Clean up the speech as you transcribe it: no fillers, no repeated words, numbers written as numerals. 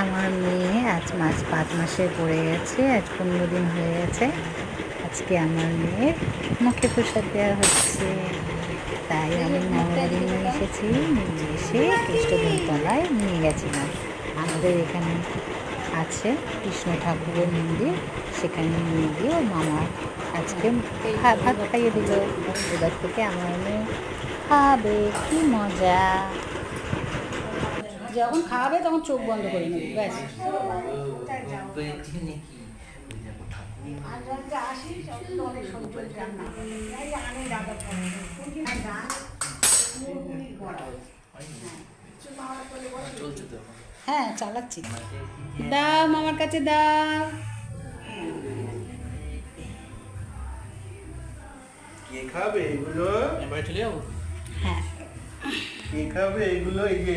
আমার মেয়ে আজ 5 মাসে পড়ে গেছে, আজ 15 দিন হয়ে গেছে। আজকে আমার মেয়ের মুখে প্রসাদ দেওয়া হচ্ছে, তাই আমি মামাবাড়ি নিয়ে এসেছি। নিয়ে এসে কৃষ্ণদেব তলায় নিয়ে গেছিলাম। আমাদের এখানে আছে কৃষ্ণ ঠাকুরের মন্দির, সেখানে নিয়ে গিয়ে মামা আজকে ভাত খাইয়ে দিল। এবার থেকে আমার মেয়ে খাবে, কি মজা! যখন খাওয়াবে তখন চোখ বন্ধ করে নেবে, ব্যাস। হ্যাঁ, চালাচ্ছি। দাও মামার কাছে দাও। কে খাবে এগুলো? হ্যাঁ, কে খাবে এগুলো? এই যে